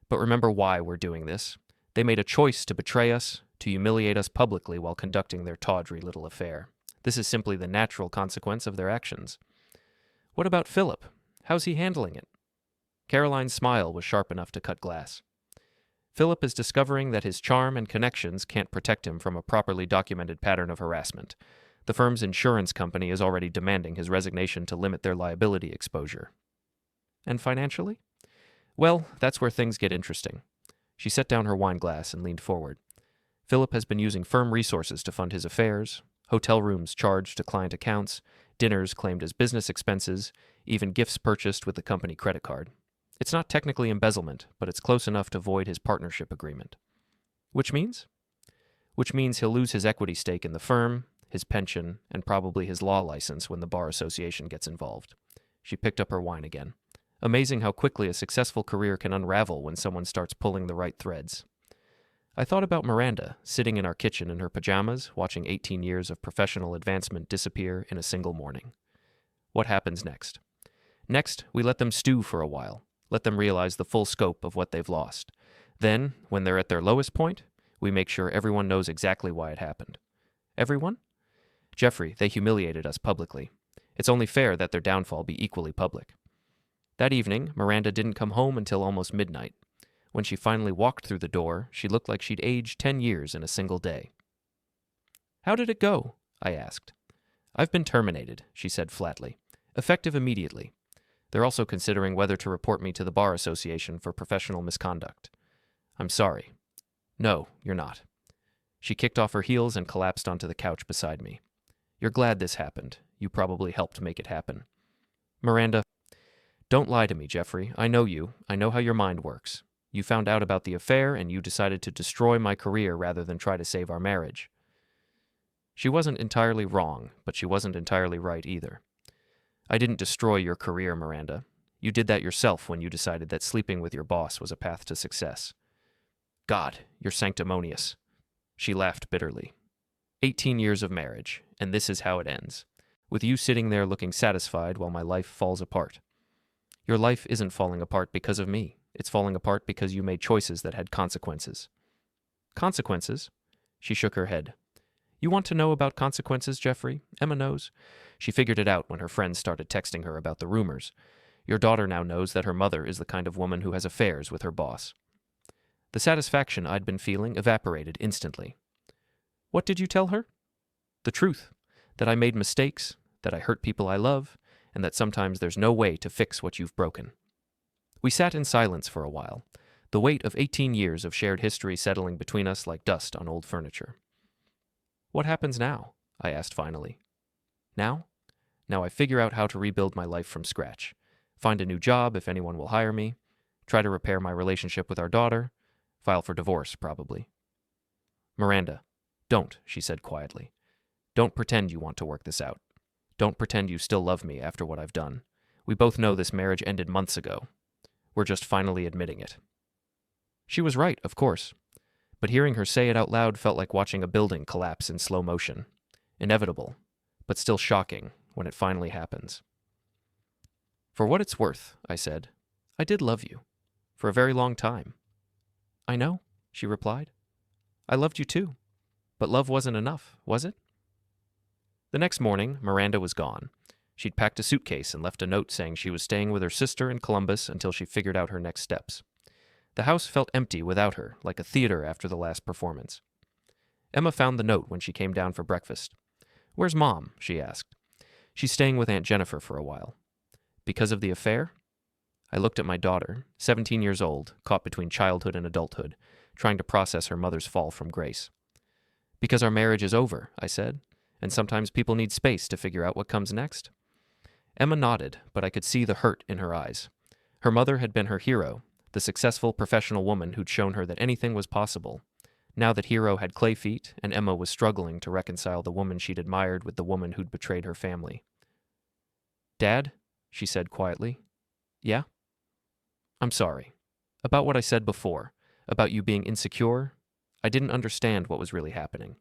But remember why we're doing this. They made a choice to betray us, to humiliate us publicly while conducting their tawdry little affair. This is simply the natural consequence of their actions. What about Philip? How's he handling it? Caroline's smile was sharp enough to cut glass. Philip is discovering that his charm and connections can't protect him from a properly documented pattern of harassment. The firm's insurance company is already demanding his resignation to limit their liability exposure. And financially? Well, that's where things get interesting. She set down her wine glass and leaned forward. Philip has been using firm resources to fund his affairs, hotel rooms charged to client accounts, dinners claimed as business expenses, even gifts purchased with the company credit card. It's not technically embezzlement, but it's close enough to void his partnership agreement. Which means? Which means he'll lose his equity stake in the firm, his pension, and probably his law license when the Bar Association gets involved. She picked up her wine again. Amazing how quickly a successful career can unravel when someone starts pulling the right threads. I thought about Miranda, sitting in our kitchen in her pajamas, watching 18 years of professional advancement disappear in a single morning. What happens next? Next, we let them stew for a while, let them realize the full scope of what they've lost. Then, when they're at their lowest point, we make sure everyone knows exactly why it happened. Everyone? Geoffrey, they humiliated us publicly. It's only fair that their downfall be equally public. That evening, Miranda didn't come home until almost midnight. When she finally walked through the door, she looked like she'd aged 10 years in a single day. How did it go? I asked. I've been terminated, she said flatly. Effective immediately. They're also considering whether to report me to the Bar Association for professional misconduct. I'm sorry. No, you're not. She kicked off her heels and collapsed onto the couch beside me. You're glad this happened. You probably helped make it happen. Miranda, don't lie to me, Geoffrey. I know you. I know how your mind works. You found out about the affair, and you decided to destroy my career rather than try to save our marriage. She wasn't entirely wrong, but she wasn't entirely right either. I didn't destroy your career, Miranda. You did that yourself when you decided that sleeping with your boss was a path to success. God, you're sanctimonious. She laughed bitterly. 18 years of marriage, and this is how it ends, with you sitting there looking satisfied while my life falls apart. Your life isn't falling apart because of me. It's falling apart because you made choices that had consequences. Consequences? She shook her head. You want to know about consequences, Geoffrey? Emma knows. She figured it out when her friends started texting her about the rumors. Your daughter now knows that her mother is the kind of woman who has affairs with her boss. The satisfaction I'd been feeling evaporated instantly. What did you tell her? The truth. That I made mistakes, that I hurt people I love, and that sometimes there's no way to fix what you've broken. We sat in silence for a while, the weight of 18 years of shared history settling between us like dust on old furniture. What happens now? I asked finally. Now? Now I figure out how to rebuild my life from scratch. Find a new job if anyone will hire me. Try to repair my relationship with our daughter. File for divorce, probably. Miranda, don't, she said quietly. Don't pretend you want to work this out. Don't pretend you still love me after what I've done. We both know this marriage ended months ago. We're just finally admitting it. She was right, of course. But hearing her say it out loud felt like watching a building collapse in slow motion. Inevitable, but still shocking when it finally happens. For what it's worth, I said, I did love you. For a very long time. I know, she replied. I loved you too. But love wasn't enough, was it? The next morning, Miranda was gone. She'd packed a suitcase and left a note saying she was staying with her sister in Columbus until she figured out her next steps. The house felt empty without her, like a theater after the last performance. Emma found the note when she came down for breakfast. Where's Mom? She asked. She's staying with Aunt Jennifer for a while. Because of the affair? I looked at my daughter, 17 years old, caught between childhood and adulthood, trying to process her mother's fall from grace. Because our marriage is over, I said, and sometimes people need space to figure out what comes next. Emma nodded, but I could see the hurt in her eyes. Her mother had been her hero, the successful professional woman who'd shown her that anything was possible. Now that Hero had clay feet, and Emma was struggling to reconcile the woman she'd admired with the woman who'd betrayed her family. Dad, she said quietly. Yeah? I'm sorry. About what I said before, about you being insecure, I didn't understand what was really happening.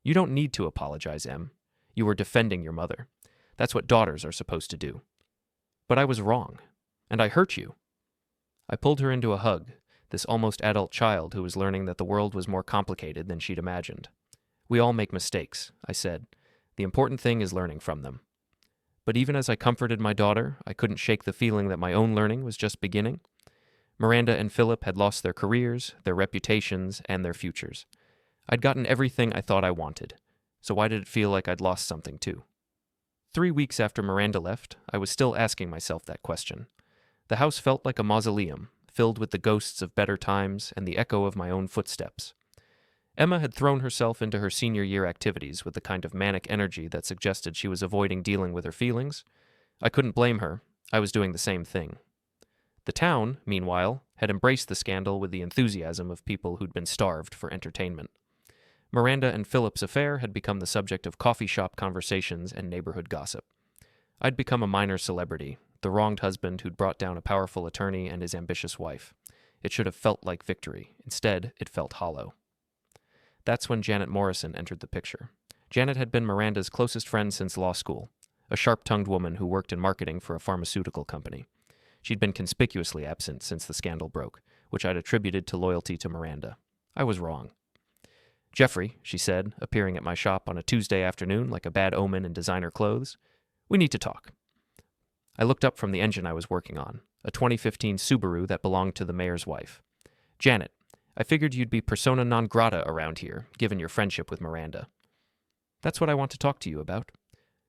You don't need to apologize, Em. You were defending your mother. That's what daughters are supposed to do. But I was wrong, and I hurt you. I pulled her into a hug, this almost adult child who was learning that the world was more complicated than she'd imagined. We all make mistakes, I said. The important thing is learning from them. But even as I comforted my daughter, I couldn't shake the feeling that my own learning was just beginning. Miranda and Philip had lost their careers, their reputations, and their futures. I'd gotten everything I thought I wanted, so why did it feel like I'd lost something too? 3 weeks after Miranda left, I was still asking myself that question. The house felt like a mausoleum, filled with the ghosts of better times and the echo of my own footsteps. Emma had thrown herself into her senior year activities with the kind of manic energy that suggested she was avoiding dealing with her feelings. I couldn't blame her. I was doing the same thing. The town, meanwhile, had embraced the scandal with the enthusiasm of people who'd been starved for entertainment. Miranda and Philip's affair had become the subject of coffee shop conversations and neighborhood gossip. I'd become a minor celebrity, the wronged husband who'd brought down a powerful attorney and his ambitious wife. It should have felt like victory. Instead, it felt hollow. That's when Janet Morrison entered the picture. Janet had been Miranda's closest friend since law school, a sharp-tongued woman who worked in marketing for a pharmaceutical company. She'd been conspicuously absent since the scandal broke, which I'd attributed to loyalty to Miranda. I was wrong. "Geoffrey," she said, appearing at my shop on a Tuesday afternoon like a bad omen in designer clothes, "we need to talk." I looked up from the engine I was working on, a 2015 Subaru that belonged to the mayor's wife. "Janet, I figured you'd be persona non grata around here, given your friendship with Miranda." "That's what I want to talk to you about."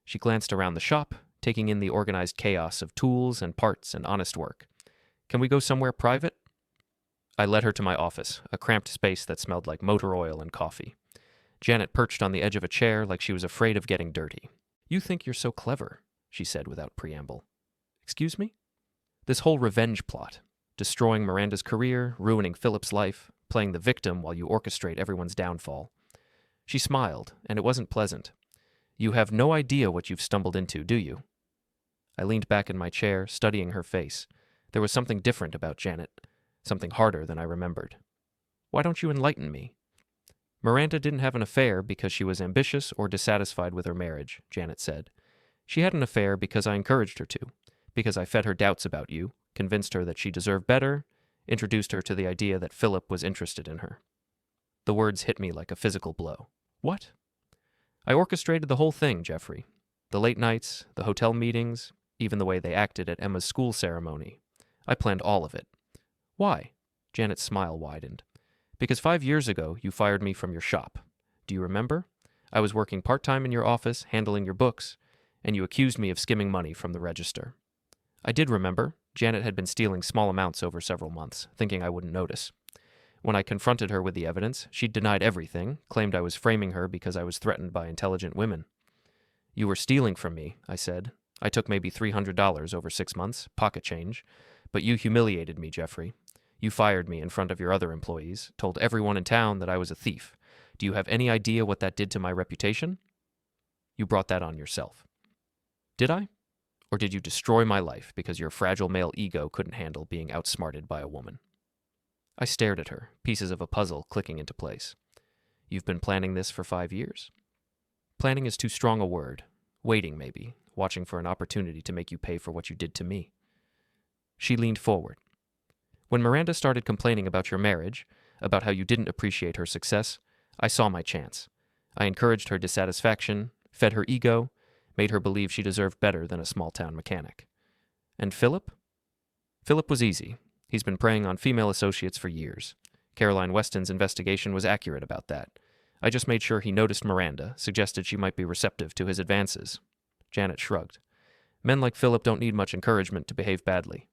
She glanced around the shop, taking in the organized chaos of tools and parts and honest work. "Can we go somewhere private?" I led her to my office, a cramped space that smelled like motor oil and coffee. Janet perched on the edge of a chair like she was afraid of getting dirty. "You think you're so clever," she said without preamble. "Excuse me?" "This whole revenge plot, destroying Miranda's career, ruining Philip's life, playing the victim while you orchestrate everyone's downfall." She smiled, and it wasn't pleasant. "You have no idea what you've stumbled into, do you?" I leaned back in my chair, studying her face. There was something different about Janet, something harder than I remembered. "Why don't you enlighten me?" "Miranda didn't have an affair because she was ambitious or dissatisfied with her marriage," Janet said. "She had an affair because I encouraged her to, because I fed her doubts about you, convinced her that she deserved better, introduced her to the idea that Philip was interested in her." The words hit me like a physical blow. "What?" "I orchestrated the whole thing, Geoffrey. The late nights, the hotel meetings, even the way they acted at Emma's school ceremony. I planned all of it." "Why?" Janet's smile widened. "Because 5 years ago you fired me from your shop. Do you remember? I was working part-time in your office, handling your books, and you accused me of skimming money from the register." I did remember. Janet had been stealing small amounts over several months, thinking I wouldn't notice. When I confronted her with the evidence, she denied everything, claimed I was framing her because I was threatened by intelligent women. "You were stealing from me," I said. "I took maybe $300 over 6 months, pocket change, but you humiliated me, Geoffrey. You fired me in front of your other employees, told everyone in town that I was a thief. Do you have any idea what that did to my reputation? You brought that on yourself." "Did I? Or did you destroy my life because your fragile male ego couldn't handle being outsmarted by a woman?" I stared at her, pieces of a puzzle clicking into place. "You've been planning this for 5 years?" "Planning is too strong a word. Waiting, maybe, watching for an opportunity to make you pay for what you did to me." She leaned forward. "When Miranda started complaining about your marriage, about how you didn't appreciate her success, I saw my chance. I encouraged her dissatisfaction, fed her ego, made her believe she deserved better than a small-town mechanic. And Philip? Philip was easy. He's been preying on female associates for years. Caroline Weston's investigation was accurate about that. I just made sure he noticed Miranda, suggested she might be receptive to his advances." Janet shrugged. "Men like Philip don't need much encouragement to behave badly."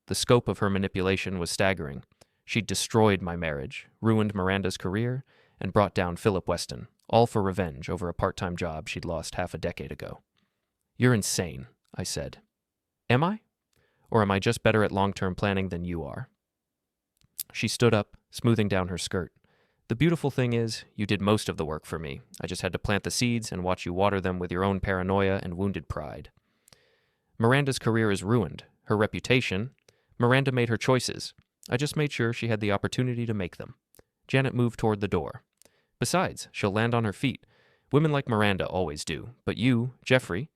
The scope of her manipulation was staggering. She'd destroyed my marriage, ruined Miranda's career, and brought down Philip Weston, all for revenge over a part-time job she'd lost half a decade ago. "You're insane," I said. "Am I? Or am I just better at long-term planning than you are?" She stood up, smoothing down her skirt. "The beautiful thing is, you did most of the work for me. I just had to plant the seeds and watch you water them with your own paranoia and wounded pride. Miranda's career is ruined. Her reputation. Miranda made her choices. I just made sure she had the opportunity to make them." Janet moved toward the door. "Besides, she'll land on her feet. Women like Miranda always do. But you, Geoffrey,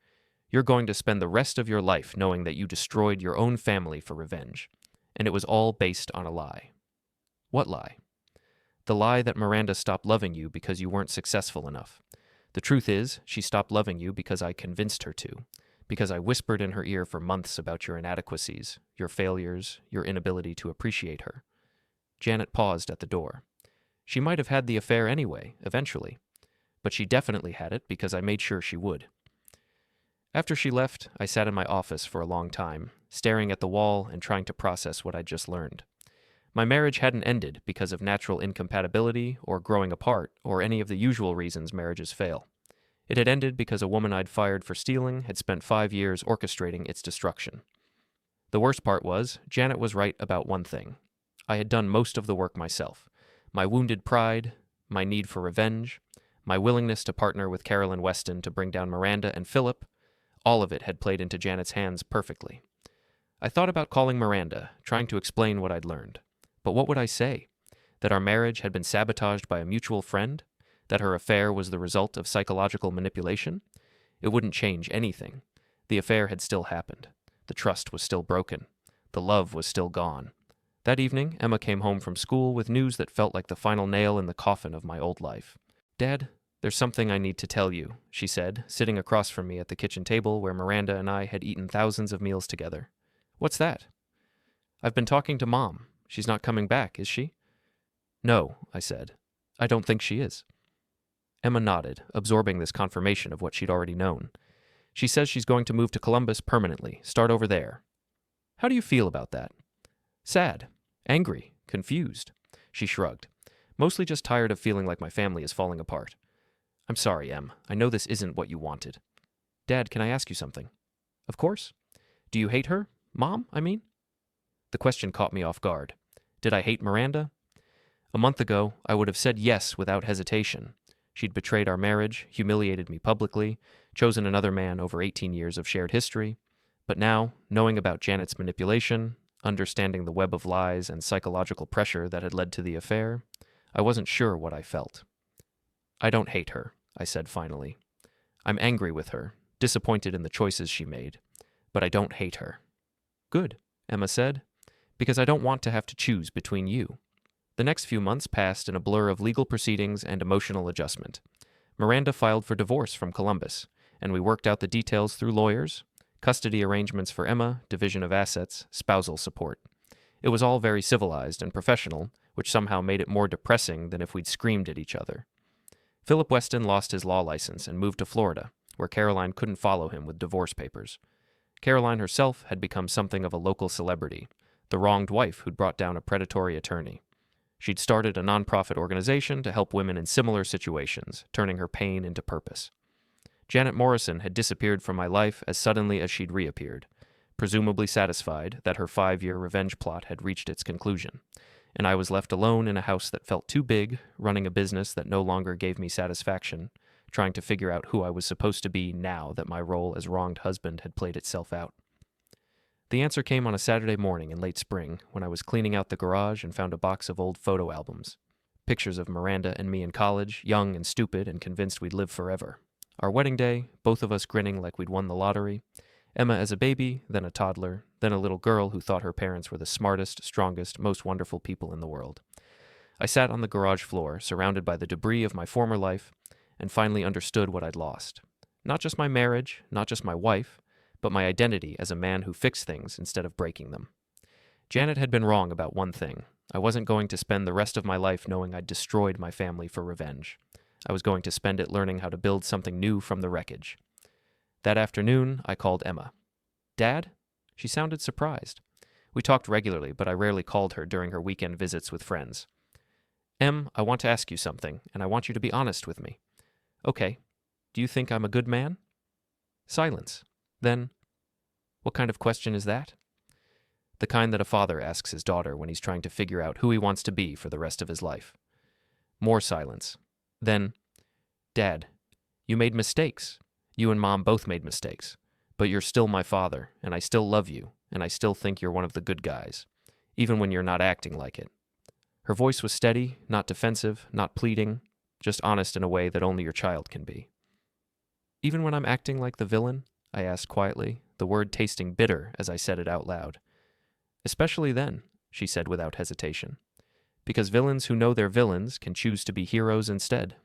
you're going to spend the rest of your life knowing that you destroyed your own family for revenge. and it was all based on a lie. What lie? The lie that Miranda stopped loving you because you weren't successful enough. The truth is, she stopped loving you because I convinced her to, because I whispered in her ear for months about your inadequacies, your failures, your inability to appreciate her. Janet paused at the door. She might have had the affair anyway, eventually, but she definitely had it because I made sure she would. After she left, I sat in my office for a long time, staring at the wall and trying to process what I'd just learned. My marriage hadn't ended because of natural incompatibility or growing apart or any of the usual reasons marriages fail. It had ended because a woman I'd fired for stealing had spent 5 years orchestrating its destruction. The worst part was, Janet was right about one thing. I had done most of the work myself. My wounded pride, my need for revenge, my willingness to partner with Carolyn Weston to bring down Miranda and Philip, all of it had played into Janet's hands perfectly. I thought about calling Miranda, trying to explain what I'd learned. But what would I say? That our marriage had been sabotaged by a mutual friend? That her affair was the result of psychological manipulation? It wouldn't change anything. The affair had still happened. The trust was still broken. The love was still gone. That evening, Emma came home from school with news that felt like the final nail in the coffin of my old life. "Dad, there's something I need to tell you," she said, sitting across from me at the kitchen table where Miranda and I had eaten thousands of meals together. "What's that?" "I've been talking to Mom. She's not coming back, is she?" "No," I said. "I don't think she is." Emma nodded, absorbing this confirmation of what she'd already known. "She says she's going to move to Columbus permanently, start over there." "How do you feel about that?" "Sad. Angry. Confused." She shrugged. "Mostly just tired of feeling like my family is falling apart." "I'm sorry, Em. I know this isn't what you wanted." "Dad, can I ask you something?" "Of course." "Do you hate her? Mom, I mean?" The question caught me off guard. Did I hate Miranda? A month ago, I would have said yes without hesitation. She'd betrayed our marriage, humiliated me publicly, chosen another man over 18 years of shared history. But now, knowing about Janet's manipulation, understanding the web of lies and psychological pressure that had led to the affair, I wasn't sure what I felt. "I don't hate her," I said finally. "I'm angry with her, disappointed in the choices she made, but I don't hate her." "Good," Emma said, "because I don't want to have to choose between you." The next few months passed in a blur of legal proceedings and emotional adjustment. Miranda filed for divorce from Columbus, and we worked out the details through lawyers, custody arrangements for Emma, division of assets, spousal support. It was all very civilized and professional, which somehow made it more depressing than if we'd screamed at each other. Philip Weston lost his law license and moved to Florida, where Caroline couldn't follow him with divorce papers. Caroline herself had become something of a local celebrity, the wronged wife who'd brought down a predatory attorney. She'd started a nonprofit organization to help women in similar situations, turning her pain into purpose. Janet Morrison had disappeared from my life as suddenly as she'd reappeared, presumably satisfied that her 5-year revenge plot had reached its conclusion, and I was left alone in a house that felt too big, running a business that no longer gave me satisfaction, trying to figure out who I was supposed to be now that my role as wronged husband had played itself out. The answer came on a Saturday morning in late spring when I was cleaning out the garage and found a box of old photo albums. Pictures of Miranda and me in college, young and stupid and convinced we'd live forever. Our wedding day, both of us grinning like we'd won the lottery. Emma as a baby, then a toddler, then a little girl who thought her parents were the smartest, strongest, most wonderful people in the world. I sat on the garage floor, surrounded by the debris of my former life, and finally understood what I'd lost. Not just my marriage, not just my wife, but my identity as a man who fixed things instead of breaking them. Janet had been wrong about one thing. I wasn't going to spend the rest of my life knowing I'd destroyed my family for revenge. I was going to spend it learning how to build something new from the wreckage. That afternoon, I called Emma. "Dad?" She sounded surprised. We talked regularly, but I rarely called her during her weekend visits with friends. "Em, I want to ask you something, and I want you to be honest with me." "Okay. Do you think I'm a good man?" Silence. Then, "What kind of question is that?" The kind that a father asks his daughter when he's trying to figure out who he wants to be for the rest of his life. More silence. Then, "Dad, you made mistakes. You and Mom both made mistakes. But you're still my father, and I still love you, and I still think you're one of the good guys, even when you're not acting like it." Her voice was steady, not defensive, not pleading, just honest in a way that only your child can be. "Even when I'm acting like the villain?" I asked quietly, the word tasting bitter as I said it out loud. Especially then, she said without hesitation. Because villains who know they're villains can choose to be heroes instead.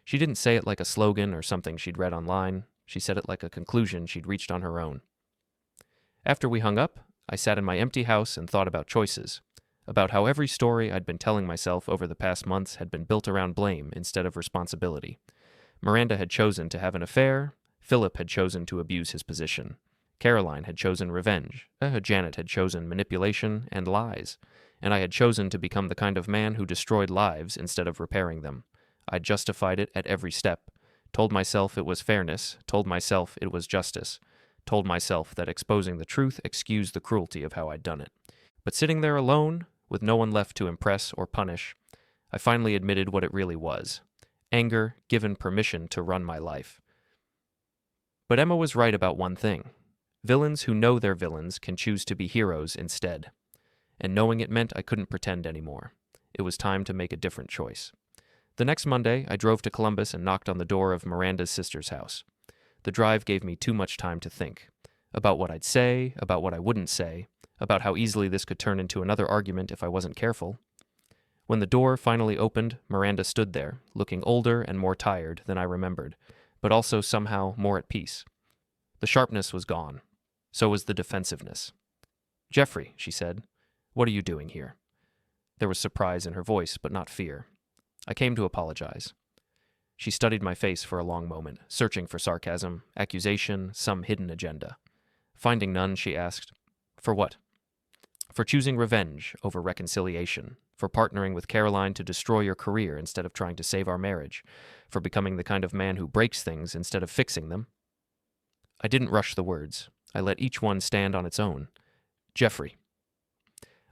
She didn't say it like a slogan or something she'd read online. She said it like a conclusion she'd reached on her own. After we hung up, I sat in my empty house and thought about choices, about how every story I'd been telling myself over the past months had been built around blame instead of responsibility. Miranda had chosen to have an affair, Philip had chosen to abuse his position, Caroline had chosen revenge, Janet had chosen manipulation and lies, and I had chosen to become the kind of man who destroyed lives instead of repairing them. I justified it at every step, told myself it was fairness, told myself it was justice, told myself that exposing the truth excused the cruelty of how I'd done it. But sitting there alone, with no one left to impress or punish, I finally admitted what it really was. Anger given permission to run my life. But Emma was right about one thing. Villains who know they're villains can choose to be heroes instead. And knowing it meant I couldn't pretend anymore. It was time to make a different choice. The next Monday, I drove to Columbus and knocked on the door of Miranda's sister's house. The drive gave me too much time to think. About what I'd say, about what I wouldn't say, about how easily this could turn into another argument if I wasn't careful. When the door finally opened, Miranda stood there, looking older and more tired than I remembered, but also somehow more at peace. The sharpness was gone. So was the defensiveness. "Geoffrey," she said, "what are you doing here?" There was surprise in her voice, but not fear. I came to apologize. She studied my face for a long moment, searching for sarcasm, accusation, some hidden agenda. Finding none, she asked, "For what?" "For choosing revenge over reconciliation, for partnering with Caroline to destroy your career instead of trying to save our marriage, for becoming the kind of man who breaks things instead of fixing them." I didn't rush the words. I let each one stand on its own. "Geoffrey."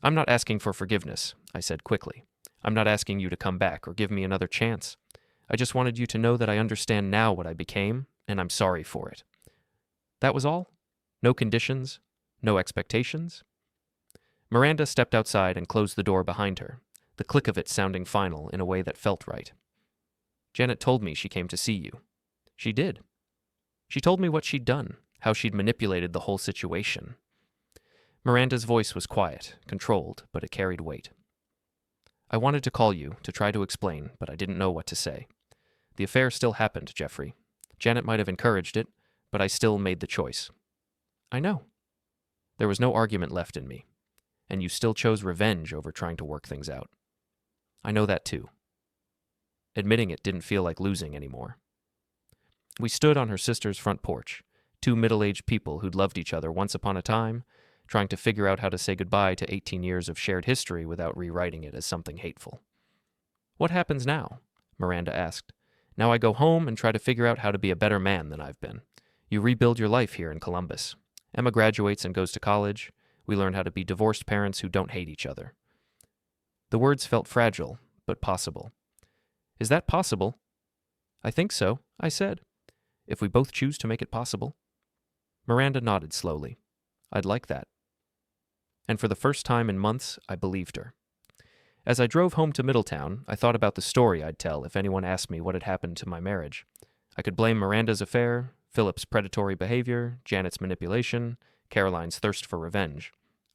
"I'm not asking for forgiveness," I said quickly. "I'm not asking you to come back or give me another chance. I just wanted you to know that I understand now what I became, and I'm sorry for it." That was all? No conditions? No expectations? Miranda stepped outside and closed the door behind her, the click of it sounding final in a way that felt right. "Janet told me she came to see you." "She did." "She told me what she'd done, how she'd manipulated the whole situation." Miranda's voice was quiet, controlled, but it carried weight. "I wanted to call you, to try to explain, but I didn't know what to say. The affair still happened, Geoffrey. Janet might have encouraged it, but I still made the choice." "I know." "There was no argument left in me. And you still chose revenge over trying to work things out." "I know that too." Admitting it didn't feel like losing anymore. We stood on her sister's front porch, two middle-aged people who'd loved each other once upon a time, trying to figure out how to say goodbye to 18 years of shared history without rewriting it as something hateful. "What happens now?" Miranda asked. "Now I go home and try to figure out how to be a better man than I've been. You rebuild your life here in Columbus. Emma graduates and goes to college. We learn how to be divorced parents who don't hate each other." The words felt fragile, but possible. "Is that possible?" "I think so," I said. "If we both choose to make it possible." Miranda nodded slowly. "I'd like that." And for the first time in months, I believed her. As I drove home to Middletown, I thought about the story I'd tell if anyone asked me what had happened to my marriage. I could blame Miranda's affair, Philip's predatory behavior, Janet's manipulation, Caroline's thirst for revenge.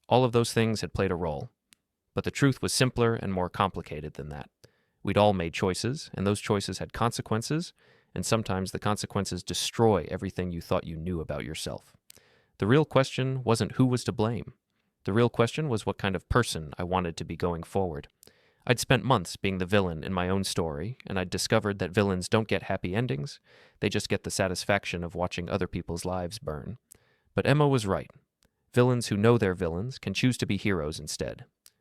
All of those things had played a role. But the truth was simpler and more complicated than that. We'd all made choices, and those choices had consequences, and sometimes the consequences destroy everything you thought you knew about yourself. The real question wasn't who was to blame. The real question was what kind of person I wanted to be going forward. I'd spent months being the villain in my own story, and I'd discovered that villains don't get happy endings. They just get the satisfaction of watching other people's lives burn. But Emma was right. Villains who know they're villains can choose to be heroes instead.